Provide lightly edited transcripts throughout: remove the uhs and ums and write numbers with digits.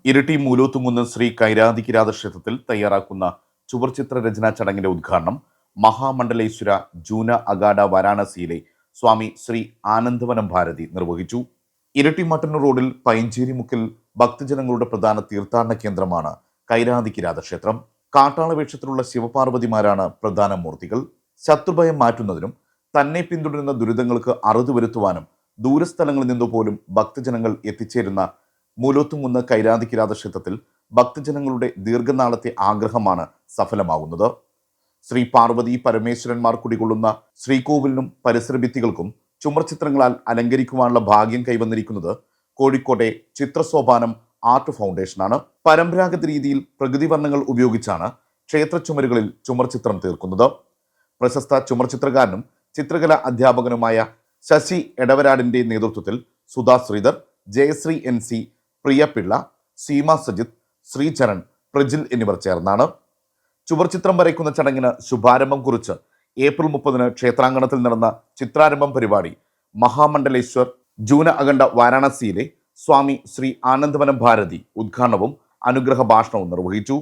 ഇരിട്ടി മൂലോത്തുംകുന്ന് ശ്രീ കൈരാതികിരാത ക്ഷേത്രത്തിൽ തയ്യാറാക്കുന്ന ചുവർചിത്ര രചനാ ചടങ്ങിന്റെ ഉദ്ഘാടനം മഹാമണ്ഡലേശ്വര ജൂന അഗാഡ വാരാണസിയിലെ സ്വാമി ശ്രീ ആനന്ദവനം ഭാരതി നിർവഹിച്ചു. ഇരിട്ടി മട്ടന്നൂർ റോഡിൽ പൈഞ്ചേരിമുക്കിൽ ഭക്തജനങ്ങളുടെ പ്രധാന തീർത്ഥാടന കേന്ദ്രമാണ് കൈരാതികിരാത ക്ഷേത്രം. കാട്ടാളവേഷത്തിലുള്ള ശിവപാർവതിമാരാണ് പ്രധാന മൂർത്തികൾ. ശത്രുഭയം മാറ്റുന്നതിനും തന്നെ പിന്തുടരുന്ന ദുരിതങ്ങൾക്ക് അറുതി വരുത്തുവാനും ദൂരസ്ഥലങ്ങളിൽ നിന്നുപോലും ഭക്തജനങ്ങൾ എത്തിച്ചേരുന്ന മൂലോത്തുംകുന്ന് കൈരാതികിരാത ക്ഷേത്രത്തിൽ ഭക്തജനങ്ങളുടെ ദീർഘനാളത്തെ ആഗ്രഹമാണ് സഫലമാകുന്നത്. ശ്രീ പാർവതി പരമേശ്വരന്മാർ കുടികൊള്ളുന്ന ശ്രീകോവിലിനും പരിസര ഭിത്തികൾക്കും ചുമർചിത്രങ്ങളാൽ അലങ്കരിക്കുവാനുള്ള ഭാഗ്യം കൈവന്നിരിക്കുന്നത് കോഴിക്കോട്ടെ ചിത്രസോപാനം ആർട്ട് ഫൗണ്ടേഷനാണ്. പരമ്പരാഗത രീതിയിൽ പ്രകൃതി വർണ്ണങ്ങൾ ഉപയോഗിച്ചാണ് ക്ഷേത്ര ചുമരുകളിൽ ചുമർചിത്രം തീർക്കുന്നത്. പ്രശസ്ത ചുമർചിത്രകാരനും ചിത്രകലാ അധ്യാപകനുമായ ശശി എടവരാടിന്റെ നേതൃത്വത്തിൽ സുധാ ശ്രീധർ, ജയശ്രീ NC, പ്രിയപിള്ള, സീമ സജിത്, ശ്രീചരൺ, പ്രജിൽ എന്നിവർ ചേർന്നാണ് ചുവർചിത്രം വരയ്ക്കുന്ന ചടങ്ങിന് ശുഭാരംഭം കുറിച്ച് ഏപ്രിൽ 30 ക്ഷേത്രാങ്കണത്തിൽ നടന്ന ചിത്രാരംഭം പരിപാടി മഹാമണ്ഡലേശ്വർ ജൂന അഖണ്ഡ വാരാണസിയിലെ സ്വാമി ശ്രീ ആനന്ദവനം ഭാരതി ഉദ്ഘാടനവും അനുഗ്രഹ ഭാഷണവും നിർവഹിച്ചു.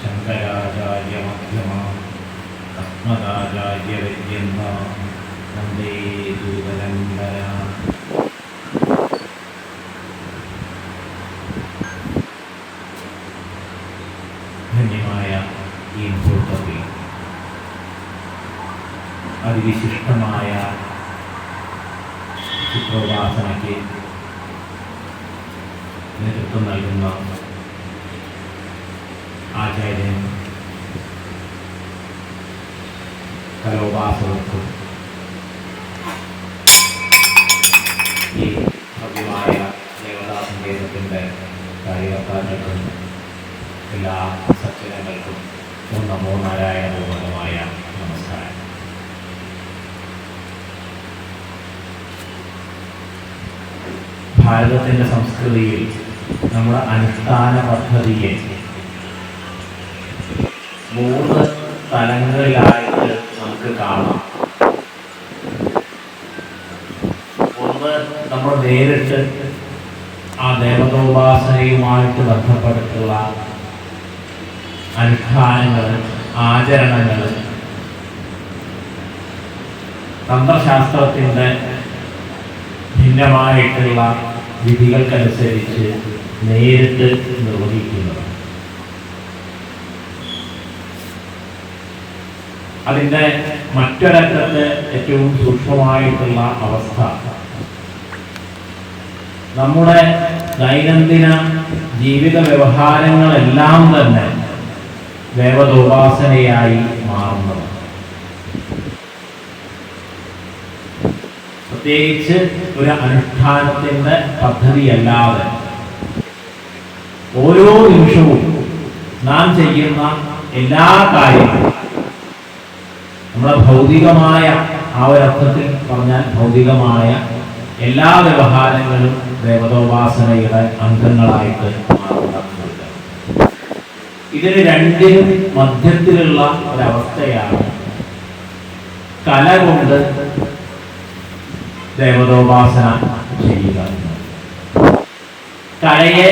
ശങ്കരാചാര്യമധ്യമാം അസ്മദാചാര്യപര്യന്താം വന്ദേ ഗുരുപരമ്പരാം. ധന്യമായ ഈ മുഹൂർത്തത്തിൽ അതിവിശിഷ്ടമായ ചിത്രോപാസനയ്ക്ക് നേതൃത്വം നൽകുന്ന ആചാര്യൻ കലോപാസകർക്കും ഈ ഭവ്യമായ ദേവതാസങ്കേതത്തിൻ്റെ കാര്യകർത്താക്കൾക്കും എല്ലാ സജ്ജനങ്ങൾക്കും നമോ നാരായണ പൂർണ്ണമായ നമസ്കാരം. ഭാരതത്തിൻ്റെ സംസ്കൃതിയിൽ നമ്മുടെ അനുഷ്ഠാന പദ്ധതിയെ 3 തലങ്ങളിലായിട്ട് നമുക്ക് കാണാം. ഒന്ന്, നമ്മൾ നേരിട്ട് ആ ദേവതോപാസനയുമായിട്ട് ബന്ധപ്പെട്ടിട്ടുള്ള അനുഷ്ഠാനങ്ങൾ, ആചരണങ്ങൾ തന്ത്രശാസ്ത്രത്തിൻ്റെ ഭിന്നമായിട്ടുള്ള വിധികൾക്കനുസരിച്ച് നേരിട്ട് നിർവഹിക്കുന്നത്. അതിൻ്റെ മറ്റൊരറ്റത്ത് ഏറ്റവും സൂക്ഷ്മമായിട്ടുള്ള അവസ്ഥ നമ്മുടെ ദൈനംദിന ജീവിത വ്യവഹാരങ്ങളെല്ലാം തന്നെ ദേവതോപാസനയായി മാറുന്നത്. പ്രത്യേകിച്ച് ഒരു അനുഷ്ഠാനത്തിൻ്റെ പദ്ധതിയല്ലാതെ ഓരോ നിമിഷവും നാം ചെയ്യുന്ന എല്ലാ കാര്യങ്ങളും നമ്മുടെ ഭൗതികമായ, ആ ഒരർത്ഥത്തിൽ പറഞ്ഞാൽ ഭൗതികമായ എല്ലാ വ്യവഹാരങ്ങളും ദേവതോപാസനയുടെ അംഗങ്ങളായിട്ട് മാറുന്നുണ്ട്. ഇതിന് രണ്ടിനും മധ്യത്തിലുള്ള ഒരവസ്ഥയാണ് കല കൊണ്ട് ദേവതോപാസന ചെയ്യുക. കലയെ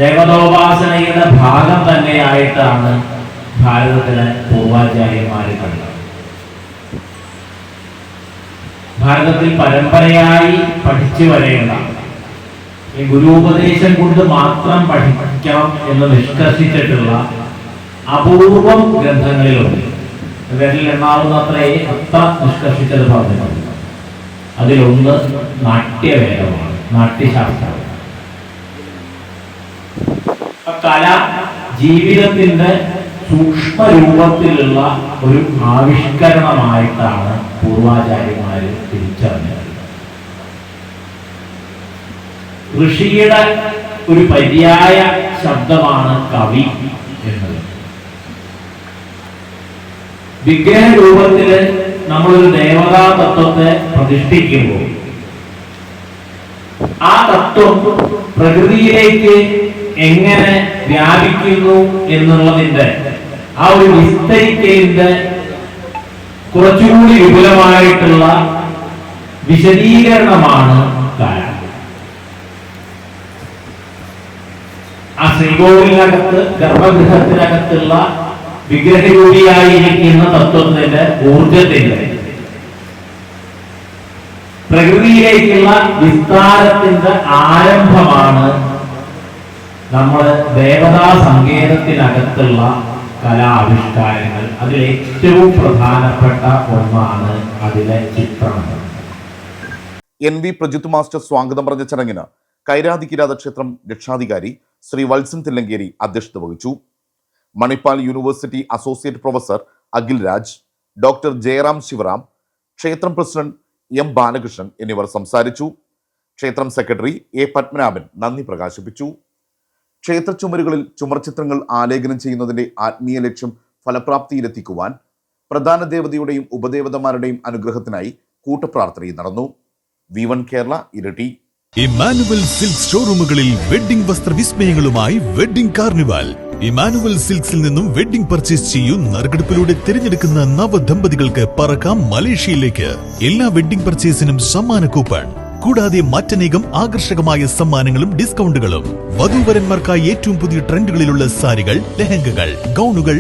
ദേവതോപാസനയുടെ ഭാഗം തന്നെയായിട്ടാണ് ഭാരതത്തിലെ പൂർവാചാര്യന്മാർ കണ്ടത്. ഭാരതത്തിൽ പരമ്പരയായി പഠിച്ചു വരേണ്ട, ഈ ഗുരുപദേശം കൊണ്ട് മാത്രം പഠിക്കണം എന്ന് നിഷ്കർഷിച്ചിട്ടുള്ള അപൂർവം ഗ്രന്ഥങ്ങളിലുണ്ട്. വിരലിൽ എണ്ണാവുന്നത്രേ അത്ര നിഷ്കർഷിച്ചത് പറഞ്ഞിട്ടുണ്ട്. അതിലൊന്ന് നാട്യവേദമാണ്, നാട്യശാസ്ത്രം. കല ജീവിതത്തിന്റെ സൂക്ഷ്മരൂപത്തിലുള്ള ഒരു ആവിഷ്കരണമായിട്ടാണ് പൂർവാചാര്യന്മാർ തിരിച്ചറിഞ്ഞത്. ഋഷിയുടെ ഒരു പര്യായ ശബ്ദമാണ് കവി എന്നത്. വിഗ്രഹ രൂപത്തില് നമ്മളൊരു ദേവതാ തത്വത്തെ പ്രതിഷ്ഠിക്കുമ്പോൾ ആ തത്വം പ്രകൃതിയിലേക്ക് എങ്ങനെ വ്യാപിക്കുന്നു എന്നുള്ളതിന്റെ ആ ഒരു വിസ്തരിക്കലിന്റെ കുറച്ചുകൂടി വിപുലമായിട്ടുള്ള വിശദീകരണമാണ് കല. ആ ശ്രീകോവിലിനകത്ത് ഗർഭഗൃഹത്തിനകത്തുള്ള വിഗ്രഹരൂപിയായിരിക്കുന്ന തത്വത്തിന്റെ ഊർജത്തിന്റെ പ്രകൃതിയിലേക്കുള്ള വിസ്താരത്തിന്റെ ആരംഭമാണ് നമ്മൾ ദേവതാ സങ്കേതത്തിനകത്തുള്ള കലാവിഷ്കാരങ്ങൾ. അതിൽ ഏറ്റവും പ്രധാനപ്പെട്ട ഒന്നാണ് അതിലെ ചിത്രങ്ങൾ. NV പ്രജിത്ത് മാസ്റ്റർ സ്വാഗതം പറഞ്ഞ ചടങ്ങിന് കൈരാതി കിരാത ക്ഷേത്രം രക്ഷാധികാരി ശ്രീ വത്സൻ തില്ലങ്കേരി അധ്യക്ഷത വഹിച്ചു. Manipal university associate professor Akhil Raj, doctor Jayaram Sivaram, ക്ഷേത്രം പ്രസിഡന്റ് M ബാലകൃഷ്ണൻ എന്നിവർ സംസാരിച്ചു. ക്ഷേത്രം സെക്രട്ടറി A പത്മനാഭൻ നന്ദി പ്രകാശിപ്പിച്ചു. ക്ഷേത്ര ചുമരുകളിൽ ചുമർചിത്രങ്ങൾ ആലേഖനം ചെയ്യുന്നതിന്റെ ആത്മീയ ലക്ഷ്യം ഫലപ്രാപ്തിയിലെത്തിക്കുവാൻ പ്രധാന ദേവതയുടെയും ഉപദേവതമാരുടെയും അനുഗ്രഹത്തിനായി കൂട്ടപ്രാർത്ഥനയും നടന്നു. V1 കേരള, ഇരട്ടി. ഇമ്മാനുവൽ സിൽക്ക് ഷോറൂമുകളിൽ വെഡ്ഡിംഗ് വസ്ത്രവിസ്മയങ്ങളുമായി വെഡ്ഡിംഗ് കാർണിവൽ. ഇമ്മാനുവൽ സിൽക്സിൽ നിന്നും വെഡ്ഡിംഗ് പർച്ചേസ് ചെയ്യൂ. നറുക്കെടുപ്പിലൂടെ തിരഞ്ഞെടുക്കുന്ന നവദമ്പതികൾക്ക് പറക്കാം മലേഷ്യയിലേക്ക്. എല്ലാ വെഡ്ഡിംഗ് പർച്ചേസിനും സമ്മാന കൂപ്പൺ, കൂടാതെ മറ്റനേകം ആകർഷകമായ സമ്മാനങ്ങളും ഡിസ്കൗണ്ടുകളും. വധൂവരന്മാർക്കായി ഏറ്റവും പുതിയ ട്രെൻഡുകളിലുള്ള സാരികൾ, ലെഹങ്കകൾ, ഗൗണുകൾ,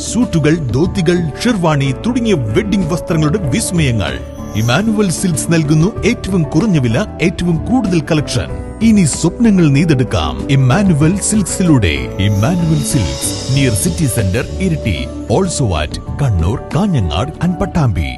സൂട്ടുകൾ, ധോത്തികൾ, ഷെർവാണി തുടങ്ങിയ വെഡ്ഡിംഗ് വസ്ത്രങ്ങളുടെ വിസ്മയങ്ങൾ. ഇമ്മാനുവൽ സിൽക്സ് നൽകുന്നു ഏറ്റവും കുറഞ്ഞ വില, ഏറ്റവും കൂടുതൽ കളക്ഷൻ. ഇനി സ്വപ്നങ്ങൾ നെയ്തെടുക്കാം ഇമ്മാനുവൽ സിൽക്സിലൂടെ. Immanuel silks near city centre, Iritty. Also at Kannur, Kanhangad and Pattambi.